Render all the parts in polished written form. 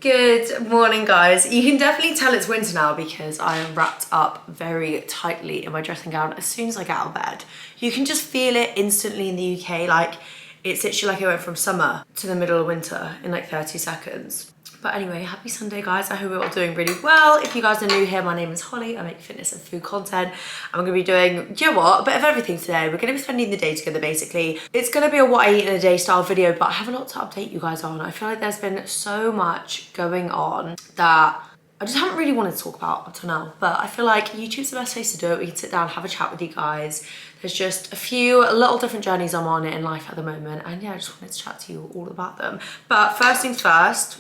Good morning, guys. You can definitely tell it's winter now because I am wrapped up very tightly in my dressing gown as soon as I get out of bed. You can just feel it instantly in the UK. Like, it's literally like I went from summer to the middle of winter in like 30 seconds. But anyway, happy Sunday, guys. I hope we're all doing really well. If you guys are new here, my name is Holly. I make fitness and food content. I'm gonna be doing, do you know what, a bit of everything today. We're gonna be spending the day together, basically. It's gonna be a what I eat in a day style video, but I have a lot to update you guys on. I feel like there's been so much going on that I just haven't really wanted to talk about until now, but I feel like YouTube's the best place to do it. We can sit down, have a chat with you guys. There's just a few little different journeys I'm on in life at the moment, and yeah, I just wanted to chat to you all about them. But first things first,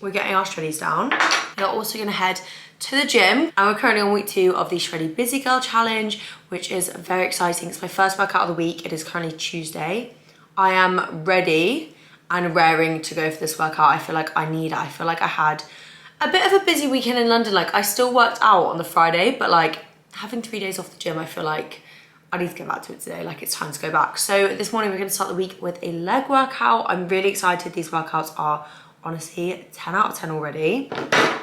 we're getting our shreddies down. We're also gonna head to the gym, and we're currently on week 2 of the Shreddy Busy Girl Challenge, which is very exciting. It's my first workout of the week. It is currently Tuesday. I am ready and raring to go for this workout. I feel like I need it. I feel like I had a bit of a busy weekend in London. Like, I still worked out on the Friday, but like having 3 days off the gym, I feel like I need to get back to it today. Like, it's time to go back. So this morning we're gonna start the week with a leg workout. I'm really excited. These workouts are honestly 10 out of 10 already.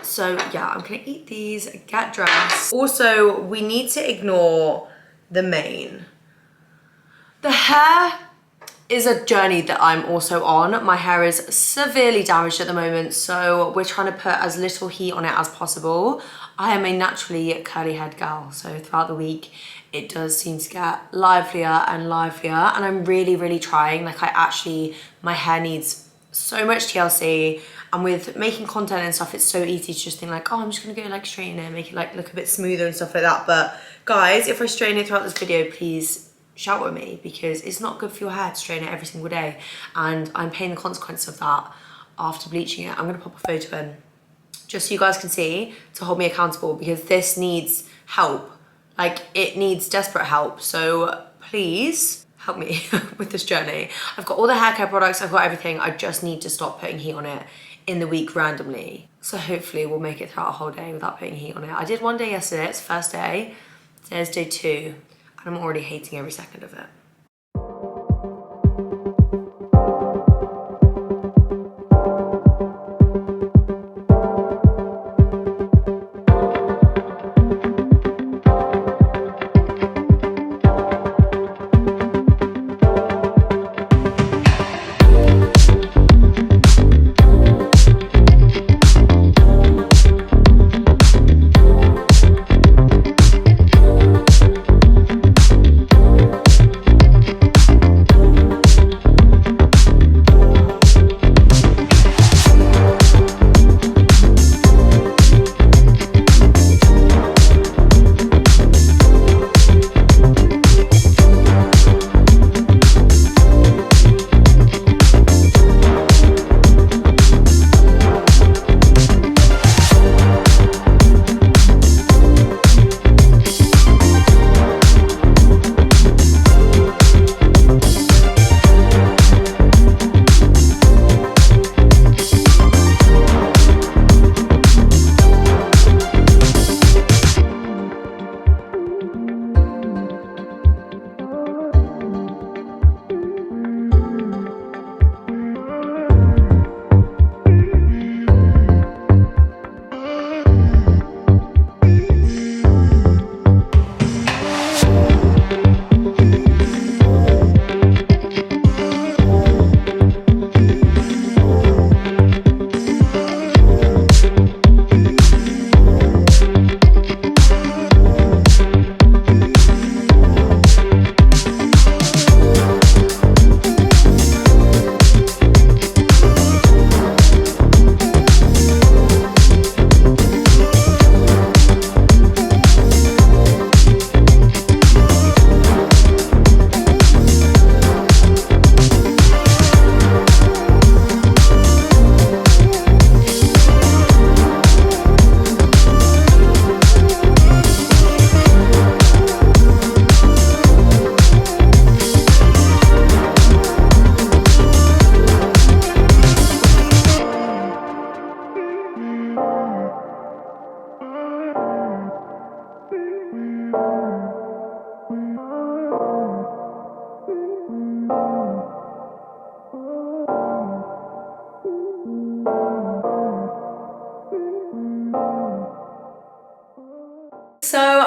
So yeah, I'm gonna eat these, get dressed. Also, we need to ignore the mane. The hair is a journey that I'm also on. My hair is severely damaged at the moment, so we're trying to put as little heat on it as possible. I am a naturally curly haired gal, so throughout the week it does seem to get livelier and livelier, and I'm really trying. Like, my hair needs so much TLC, and with making content and stuff, it's so easy to just think like, oh, I'm just gonna go like straighten it and make it like look a bit smoother and stuff like that. But guys, if I straighten it throughout this video, please shout at me, because it's not good for your hair to straighten it every single day, and I'm paying the consequence of that after bleaching it. I'm gonna pop a photo in just so you guys can see, to hold me accountable, because this needs help. Like, it needs desperate help. So please help me with this journey. I've got all the hair care products, I've got everything. I just need to stop putting heat on it in the week randomly. So hopefully we'll make it throughout a whole day without putting heat on it. I did one day yesterday, it's the first day. Today's day 2, and I'm already hating every second of it.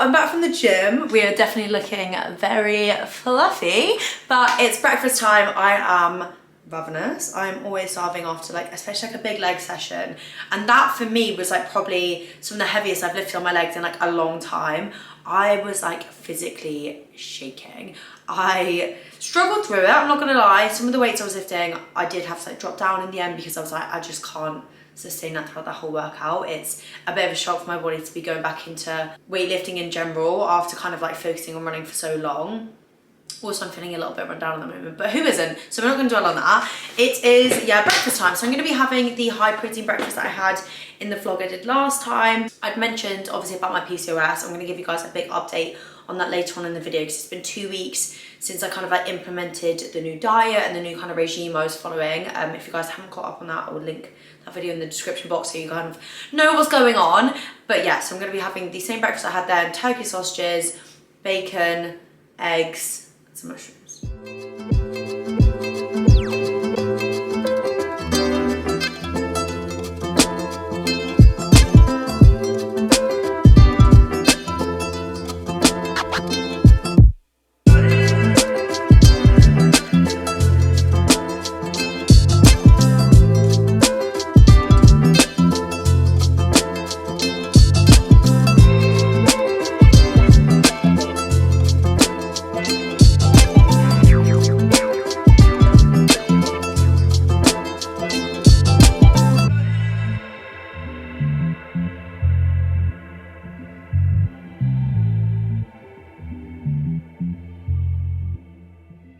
I'm back from the gym. We are definitely looking very fluffy, but it's breakfast time. I am ravenous. I'm always starving after like, especially like a big leg session. And that for me was like probably some of the heaviest I've lifted on my legs in like a long time. I was like physically shaking. I struggled through it, I'm not gonna lie. Some of the weights I was lifting, I did have to like drop down in the end because I was like, I just can't sustain that throughout the whole workout. It's a bit of a shock for my body to be going back into weightlifting in general after kind of like focusing on running for so long. Also, I'm feeling a little bit run down at the moment, but who isn't? So we're not going to dwell on that. It is, yeah, breakfast time. So I'm going to be having the high protein breakfast that I had in the vlog I did last time. I'd mentioned obviously about my PCOS. I'm going to give you guys a big update on that later on in the video because it's been 2 weeks since I kind of like implemented the new diet and the new kind of regime I was following. If you guys haven't caught up on that, I will link that video in the description box so you kind of know what's going on. But yeah, so I'm going to be having the same breakfast I had then: turkey sausages, bacon, eggs, and some mushrooms.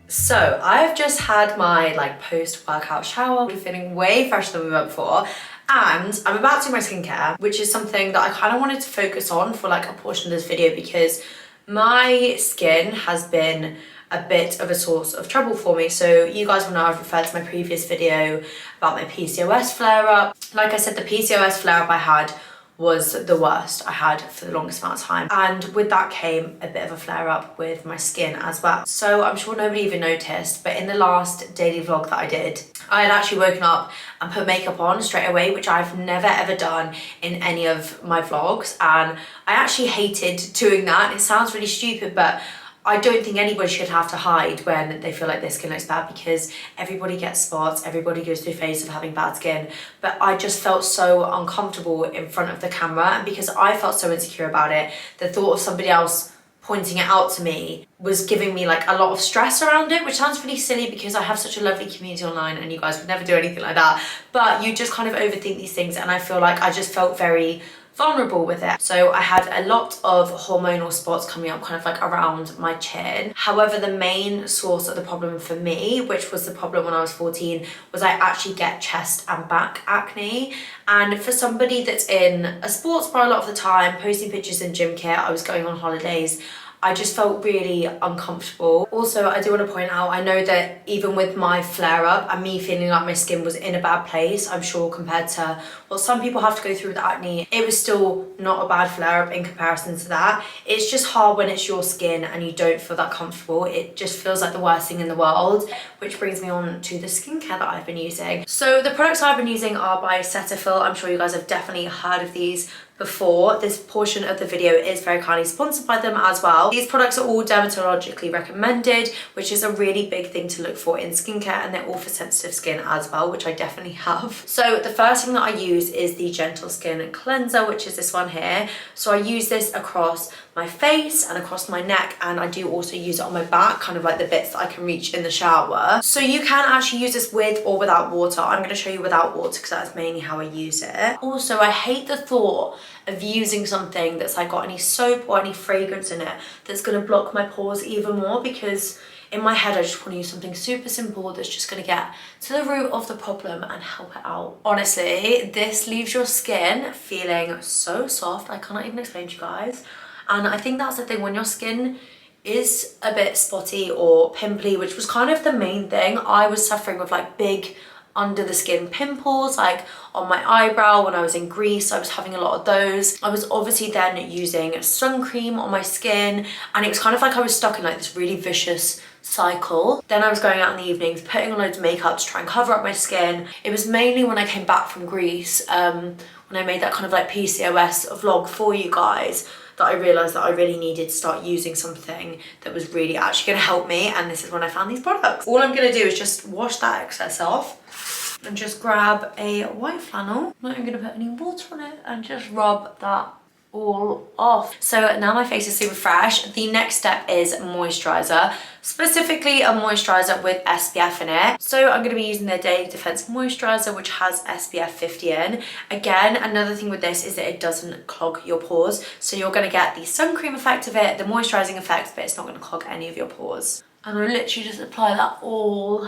So I've just had my like post-workout shower. I'm feeling way fresher than we were before. And I'm about to do my skincare, which is something that I kind of wanted to focus on for like a portion of this video because my skin has been a bit of a source of trouble for me. So you guys will know I've referred to my previous video about my PCOS flare-up. Like I said, the PCOS flare-up I had was the worst I had for the longest amount of time. And with that came a bit of a flare up with my skin as well. So I'm sure nobody even noticed, but in the last daily vlog that I did, I had actually woken up and put makeup on straight away, which I've never ever done in any of my vlogs. And I actually hated doing that. It sounds really stupid, but I don't think anybody should have to hide when they feel like their skin looks bad because everybody gets spots, everybody goes through a phase of having bad skin. But I just felt so uncomfortable in front of the camera, and because I felt so insecure about it, the thought of somebody else pointing it out to me was giving me like a lot of stress around it, which sounds really silly because I have such a lovely community online and you guys would never do anything like that. But you just kind of overthink these things, and I feel like I just felt very vulnerable with it. So I had a lot of hormonal spots coming up kind of like around my chin. However, the main source of the problem for me, which was the problem when I was 14, was I actually get chest and back acne. And for somebody that's in a sports bra a lot of the time, posting pictures in gym kit, I was going on holidays, I just felt really uncomfortable. Also, I do want to point out, I know that even with my flare up and me feeling like my skin was in a bad place, I'm sure compared to what some people have to go through with acne, it was still not a bad flare up in comparison to that. It's just hard when it's your skin and you don't feel that comfortable. It just feels like the worst thing in the world, which brings me on to the skincare that I've been using. So the products I've been using are by Cetaphil. I'm sure you guys have definitely heard of these before. This portion of the video is very kindly sponsored by them as well. These products are all dermatologically recommended, which is a really big thing to look for in skincare, and they're all for sensitive skin as well, which I definitely have. So the first thing that I use is the Gentle Skin Cleanser, which is this one here. So I use this across my face and across my neck, and I do also use it on my back, kind of like the bits that I can reach in the shower. So you can actually use this with or without water. I'm going to show you without water because that's mainly how I use it. Also, I hate the thought of using something that's like got any soap or any fragrance in it that's going to block my pores even more, because in my head I just want to use something super simple that's just going to get to the root of the problem and help it out. Honestly, this leaves your skin feeling so soft, I cannot even explain to you guys. And I think that's the thing, when your skin is a bit spotty or pimply, which was kind of the main thing. I was suffering with like big under the skin pimples, like on my eyebrow. When I was in Greece, I was having a lot of those. I was obviously then using sun cream on my skin, and it was kind of like I was stuck in like this really vicious cycle. Then I was going out in the evenings, putting on loads of makeup to try and cover up my skin. It was mainly when I came back from Greece, when I made that kind of like PCOS vlog for you guys, that I realised that I really needed to start using something that was really actually going to help me, and this is when I found these products. All I'm going to do is just wash that excess off and just grab a white flannel. I'm not even going to put any water on it, and just rub that all off. So now my face is super fresh. The next step is moisturizer, specifically a moisturizer with SPF in it. So I'm going to be using their Daily Defense moisturizer, which has SPF 50 in. Again, another thing with this is that it doesn't clog your pores, so you're going to get the sun cream effect of it, the moisturizing effect, but it's not going to clog any of your pores. And I literally just apply that all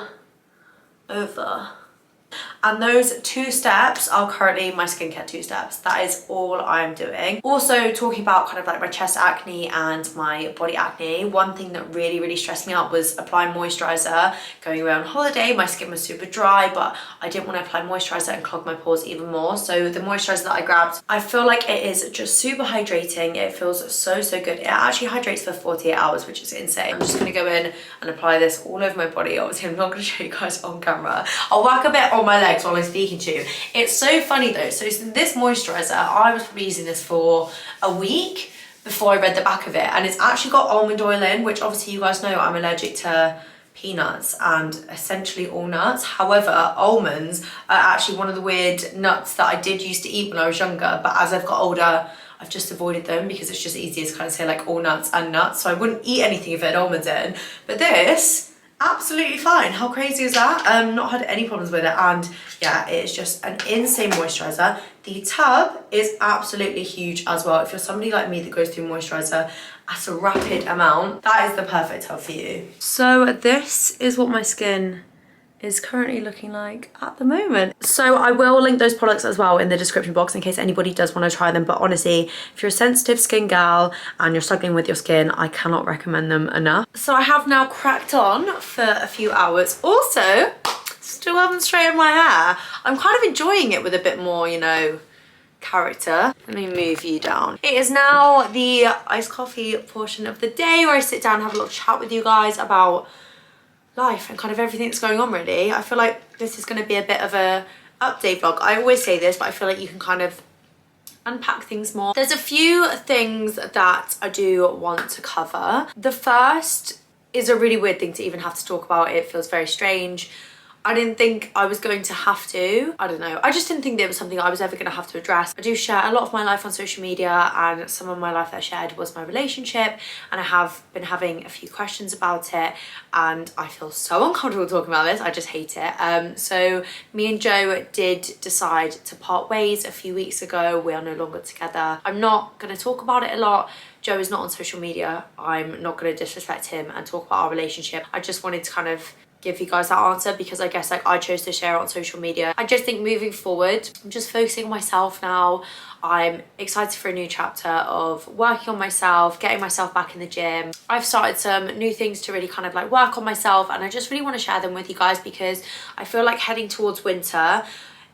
over. And those 2 steps are currently my skincare 2 steps. That is all I'm doing. Also, talking about kind of like my chest acne and my body acne, one thing that really stressed me out was applying moisturizer. Going away on holiday, my skin was super dry, but I didn't want to apply moisturizer and clog my pores even more. So the moisturizer that I grabbed, I feel like it is just super hydrating. It feels so good. It actually hydrates for 48 hours, which is insane. I'm just going to go in and apply this all over my body. Obviously, I'm not going to show you guys on camera. I'll whack a bit on my legs while I'm speaking to you. It's so funny though. So this moisturizer, I was probably using this for a week before I read the back of it, and it's actually got almond oil in, which obviously you guys know I'm allergic to peanuts and essentially all nuts. However, almonds are actually one of the weird nuts that I did used to eat when I was younger, but as I've got older, I've just avoided them because it's just easier to kind of say like all nuts and nuts. So I wouldn't eat anything if it had almonds in, but this, absolutely fine. How crazy is that? Not had any problems with it, and yeah, it is just an insane moisturizer. The tub is absolutely huge as well. If you're somebody like me that goes through moisturizer at a rapid amount, that is the perfect tub for you. So this is what my skin is currently looking like at the moment. So I will link those products as well in the description box in case anybody does want to try them, but honestly, if you're a sensitive skin gal and you're struggling with your skin, I cannot recommend them enough. So I have now cracked on for a few hours. Also, still haven't straightened my hair. I'm kind of enjoying it with a bit more, you know, character. Let me move you down. It is now the iced coffee portion of the day where I sit down and have a little chat with you guys about life and kind of everything that's going on really. I feel like this is going to be a bit of a update vlog. I always say this, but I feel like you can kind of unpack things more. There's a few things that I do want to cover. The first is a really weird thing to even have to talk about. It feels very strange. I didn't think I was going to have to. I don't know. I just didn't think there was something I was ever going to have to address. I do share a lot of my life on social media, and some of my life that I shared was my relationship, and I have been having a few questions about it, and I feel so uncomfortable talking about this. I just hate it. So me and Joe did decide to part ways a few weeks ago. We are no longer together. I'm not going to talk about it a lot. Joe is not on social media. I'm not going to disrespect him and talk about our relationship. I just wanted to kind of give you guys that answer because I guess like I chose to share it on social media. I just think moving forward, I'm just focusing on myself now. I'm excited for a new chapter of working on myself, getting myself back in the gym. I've started some new things to really kind of like work on myself, and I just really want to share them with you guys because I feel like heading towards winter,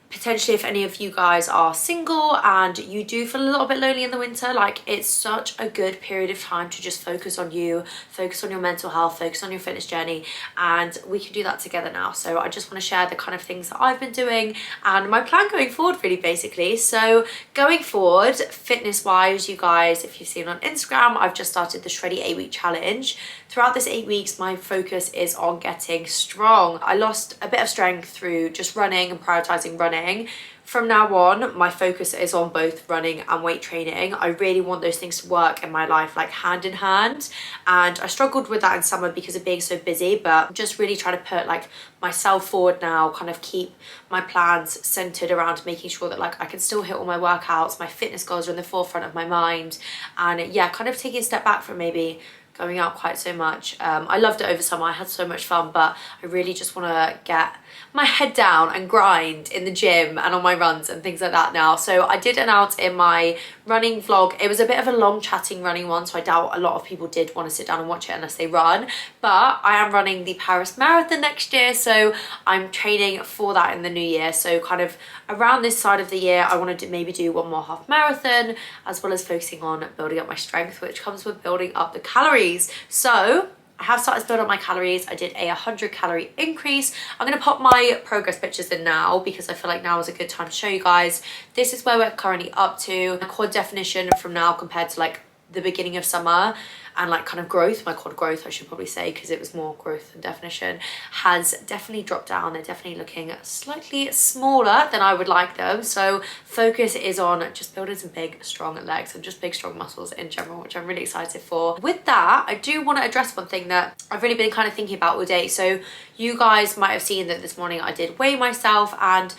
potentially if any of you guys are single and you do feel a little bit lonely in the winter, like it's such a good period of time to just focus on you, focus on your mental health, focus on your fitness journey, and we can do that together now. So I just want to share the kind of things that I've been doing and my plan going forward really basically. So going forward, fitness wise, you guys, if you've seen on Instagram, I've just started the Shreddy 8-week challenge. Throughout this 8 weeks, my focus is on getting strong. I lost a bit of strength through just running and prioritizing running. From now on, my focus is on both running and weight training. I really want those things to work in my life like hand in hand, and I struggled with that in summer because of being so busy, but I'm just really trying to put like myself forward now, kind of keep my plans centered around making sure that like I can still hit all my workouts, my fitness goals are in the forefront of my mind, and yeah, kind of taking a step back from maybe going out quite so much. I loved it over summer, I had so much fun, but I really just want to get my head down and grind in the gym and on my runs and things like that now. So I did announce in my running vlog, it was a bit of a long chatting running one, so I doubt a lot of people did want to sit down and watch it unless they run, but I am running the Paris Marathon next year, so I'm training for that in the new year. So kind of around this side of the year, I want to maybe do one more half marathon, as well as focusing on building up my strength, which comes with building up the calories. So I have started to build up my calories. I did a 100-calorie increase. I'm going to pop my progress pictures in now because I feel like now is a good time to show you guys. This is where we're currently up to. My core definition from now compared to like the beginning of summer, and like kind of growth, my quad growth I should probably say, because it was more growth than definition, has definitely dropped down. They're definitely looking slightly smaller than I would like them. So focus is on just building some big strong legs and just big strong muscles in general, which I'm really excited for. With that, I do want to address one thing that I've really been kind of thinking about all day. So you guys might have seen that this morning I did weigh myself, and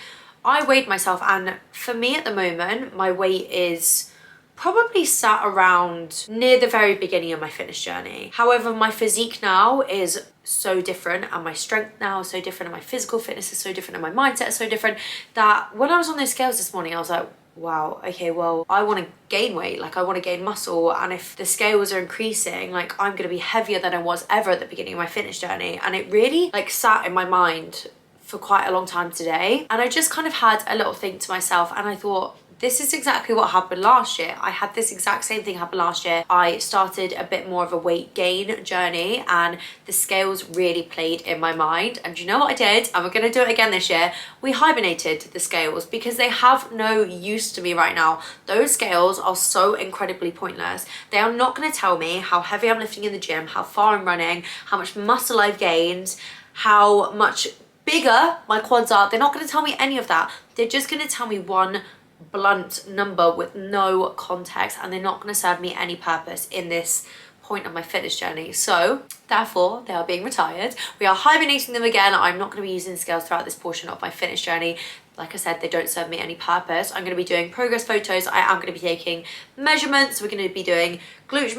I weighed myself, and for me at the moment my weight is probably sat around near the very beginning of my fitness journey. However, my physique now is so different, and my strength now is so different, and my physical fitness is so different, and my mindset is so different, that when I was on those scales this morning I was like, wow, okay, well, I want to gain weight, like I want to gain muscle, and if the scales are increasing, like I'm going to be heavier than I was ever at the beginning of my fitness journey. And it really like sat in my mind for quite a long time today, and I just kind of had a little think to myself, and I thought, this is exactly what happened last year. I had this exact same thing happen last year. I started a bit more of a weight gain journey, and the scales really played in my mind. And you know what I did? And we're going to do it again this year. We hibernated the scales because they have no use to me right now. Those scales are so incredibly pointless. They are not going to tell me how heavy I'm lifting in the gym, how far I'm running, how much muscle I've gained, how much bigger my quads are. They're not going to tell me any of that. They're just going to tell me one blunt number with no context, and they're not going to serve me any purpose in this point of my fitness journey. So therefore they are being retired. We are hibernating them again. I'm not going to be using the scales throughout this portion of my fitness journey. Like I said, they don't serve me any purpose. I'm going to be doing progress photos. I am going to be taking measurements. We're going to be doing I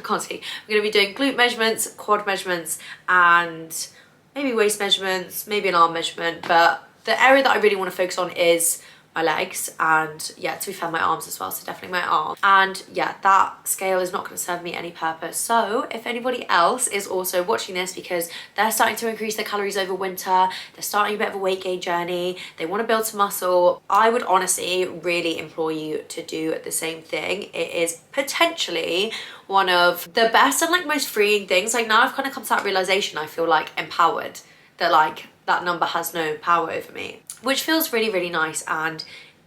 can't see. We're going to be doing glute measurements, quad measurements, and maybe waist measurements, maybe an arm measurement. But the area that I really want to focus on is my legs, and yeah, to be fair, my arms as well, so definitely my arm. And yeah, that scale is not going to serve me any purpose. So if anybody else is also watching this because they're starting to increase their calories over winter, they're starting a bit of a weight gain journey, they want to build some muscle, I would honestly really implore you to do the same thing. It is potentially one of the best and like most freeing things. Like now I've kind of come to that realization, I feel like empowered, that like that number has no power over me, which feels really, really nice. And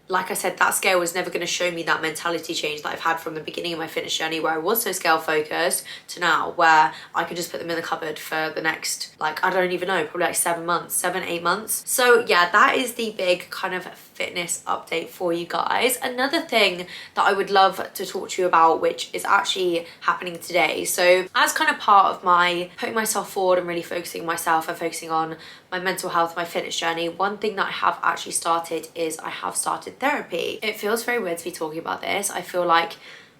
like I said, that scale was never going to show me that mentality change that I've had from the beginning of my fitness journey, where I was so scale focused, to now where I could just put them in the cupboard for the next, like, I don't even know, probably like 7 months, 7, 8 months. So yeah, that is the big kind of fitness update for you guys. Another thing that I would love to talk to you about, which is actually happening today. So as kind of part of my putting myself forward and really focusing on myself and focusing on my mental health, my fitness journey, one thing that I have actually started is I have started therapy. It feels very weird to be talking about this. I feel like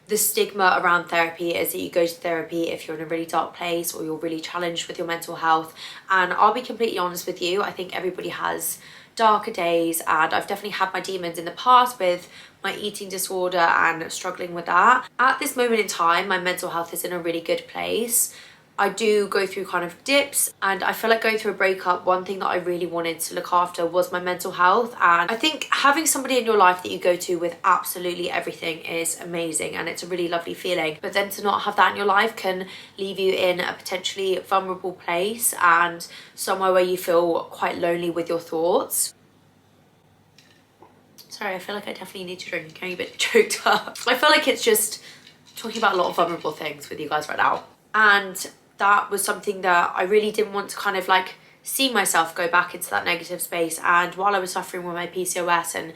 the stigma around therapy is that you go to therapy if you're in a really dark place or you're really challenged with your mental health. And I'll be completely honest with you, I think everybody has darker days, and I've definitely had my demons in the past with my eating disorder and struggling with that. At this moment in time, my mental health is in a really good place. I do go through kind of dips, and I feel like going through a breakup, one thing that I really wanted to look after was my mental health. And I think having somebody in your life that you go to with absolutely everything is amazing, and it's a really lovely feeling. But then to not have that in your life can leave you in a potentially vulnerable place and somewhere where you feel quite lonely with your thoughts. Sorry, I feel like I definitely need to drink. I'm getting a bit choked up. I feel like it's just talking about a lot of vulnerable things with you guys right now. And that was something that I really didn't want to kind of like see myself go back into that negative space. And while I was suffering with my PCOS, and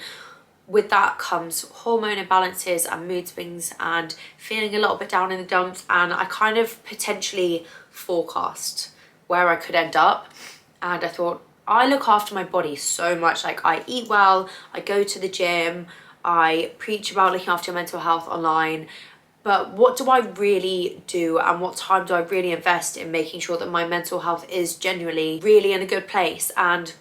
with that comes hormone imbalances and mood swings and feeling a little bit down in the dumps, and I kind of potentially forecast where I could end up. And I thought, I look after my body so much. Like I eat well, I go to the gym, I preach about looking after your mental health online, but what do I really do, and what time do I really invest in making sure that my mental health is genuinely really in a good place? And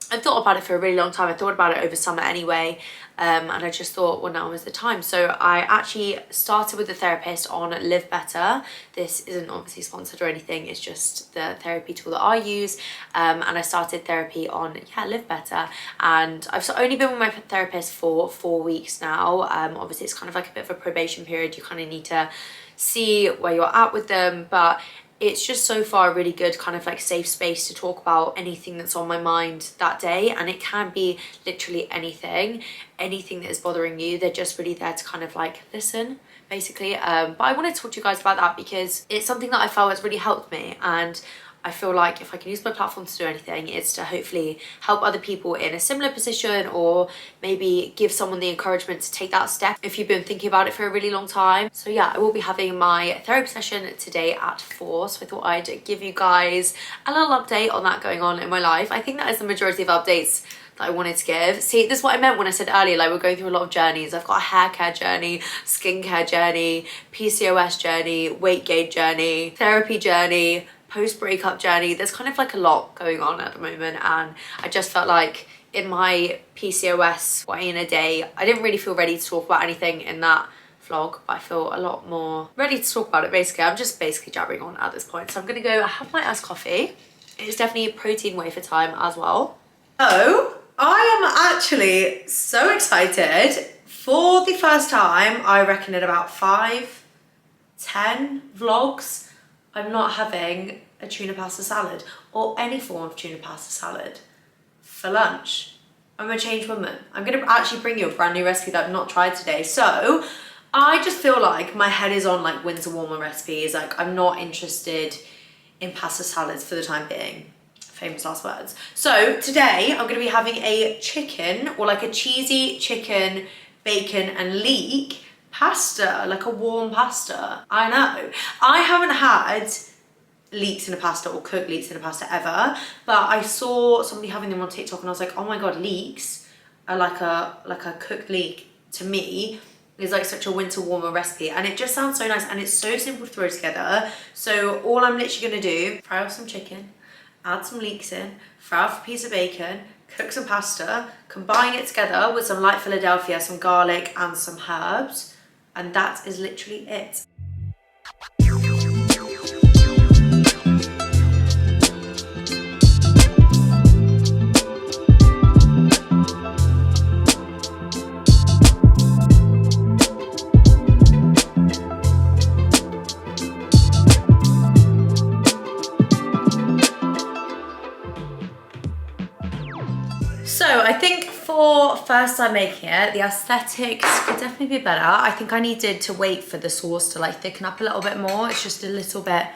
I've thought about it for a really long time. I thought about it over summer anyway, and I just thought, well, now is the time. So I actually started with a therapist on Live Better. This isn't obviously sponsored or anything, it's just the therapy tool that I use, and I started therapy on Live Better. And I've only been with my therapist for 4 weeks now. Obviously it's kind of like a bit of a probation period. You kind of need to see where you're at with them, but it's just so far a really good kind of like safe space to talk about anything that's on my mind that day. And it can be literally anything that is bothering you. They're just really there to kind of like listen, basically. But I wanted to talk to you guys about that because it's something that I felt has really helped me, and I feel like if I can use my platform to do anything, it's to hopefully help other people in a similar position, or maybe give someone the encouragement to take that step if you've been thinking about it for a really long time. So yeah, I will be having my therapy session today at 4, so I thought I'd give you guys a little update on that going on in my life. I think that is the majority of updates that I wanted to give. See, this is what I meant when I said earlier, like we're going through a lot of journeys. I've got a hair care journey, skincare journey, PCOS journey, weight gain journey, therapy journey, post-breakup journey. There's kind of like a lot going on at the moment, and I just felt like in my PCOS way in a day, I didn't really feel ready to talk about anything in that vlog, but I feel a lot more ready to talk about it. Basically, I'm just basically jabbering on at this point. So I'm gonna go have my iced coffee. It's definitely protein wafer time as well. So I am actually so excited. For the first time, I reckon in about 5-10 vlogs, I'm not having a tuna pasta salad or any form of tuna pasta salad for lunch. I'm a changed woman. I'm gonna actually bring you a brand new recipe that I've not tried today. So I just feel like my head is on like winter warmer recipes. Like I'm not interested in pasta salads for the time being. Famous last words. So today I'm gonna be having a chicken, or like a cheesy chicken, bacon and leek pasta, like a warm pasta. I know. I haven't had leeks in a pasta or cooked leeks in a pasta ever, but I saw somebody having them on TikTok and I was like, oh my god, leeks are like a cooked leek to me is like such a winter warmer recipe, and it just sounds so nice and it's so simple to throw together. So all I'm literally gonna do, fry off some chicken, add some leeks in, fry off a piece of bacon, cook some pasta, combine it together with some light Philadelphia, some garlic and some herbs, and that is literally it. So I think for first time making it, the aesthetics could definitely be better. I think I needed to wait for the sauce to like thicken up a little bit more. It's just a little bit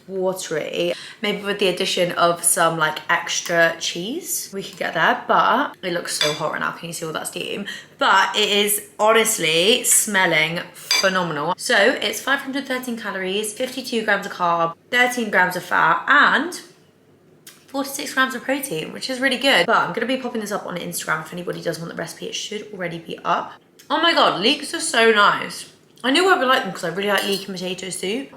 watery. Maybe with the addition of some like extra cheese, we could get there, but it looks so hot right now. Can you see all that steam? But it is honestly smelling phenomenal. So it's 513 calories, 52 grams of carb, 13 grams of fat, and 46 grams of protein, which is really good. But I'm gonna be popping this up on Instagram if anybody does want the recipe. It should already be up. Oh my god, leeks are so nice. I knew I would like them because I really like leek and potato soup.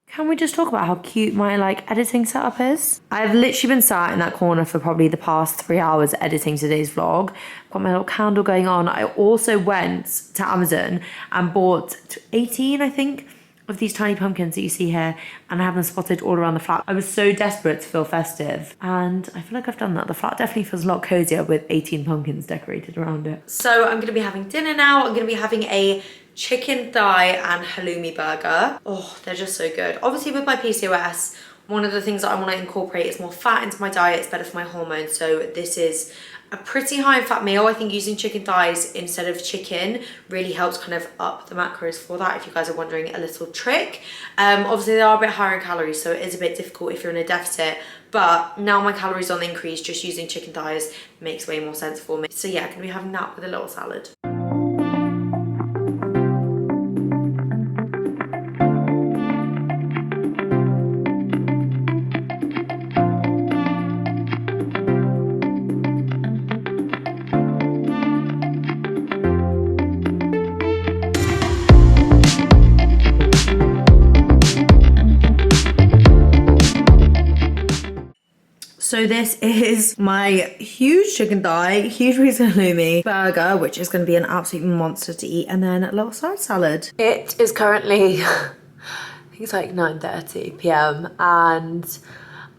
Can we just talk about how cute my like editing setup is? I've literally been sat in that corner for probably the past 3 hours editing today's vlog. Got my little candle going on. I also went to Amazon and bought 18, I think, of these tiny pumpkins that you see here, and I have them spotted all around the flat. I was so desperate to feel festive, and I feel like I've done that. The flat definitely feels a lot cozier with 18 pumpkins decorated around it. So I'm gonna be having dinner now. I'm gonna be having a chicken thigh and halloumi burger. Oh, they're just so good. Obviously with my PCOS, one of the things that I want to incorporate is more fat into my diet. It's better for my hormones. So this is a pretty high in fat meal. I think using chicken thighs instead of chicken really helps kind of up the macros for that, if you guys are wondering a little trick. Obviously they are a bit higher in calories, so it is a bit difficult if you're in a deficit, but now my calories on the increase, just using chicken thighs makes way more sense for me. So yeah, I'm gonna be having that with a little salad. So this is my huge chicken thigh, huge piece of halloumi burger, which is going to be an absolute monster to eat, and then a little side salad. It is currently, I think it's like 9:30 p.m. and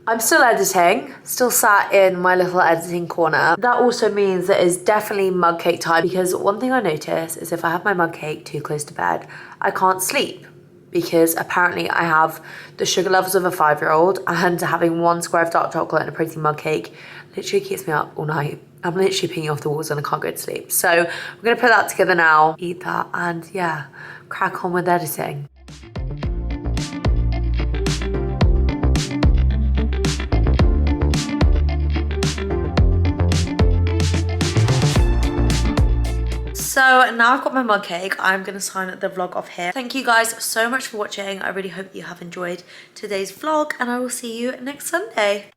I'm still editing, still sat in my little editing corner. That also means that it's definitely mug cake time, because one thing I notice is if I have my mug cake too close to bed, I can't sleep. because apparently I have the sugar levels of a 5-year-old, and having 1 square of dark chocolate and a protein mug cake literally keeps me up all night. I'm literally peeing off the walls and I can't go to sleep. So we're gonna put that together now, eat that, and yeah, crack on with editing. So now I've got my mug cake, I'm going to sign the vlog off here. Thank you guys so much for watching. I really hope you have enjoyed today's vlog, and I will see you next Sunday.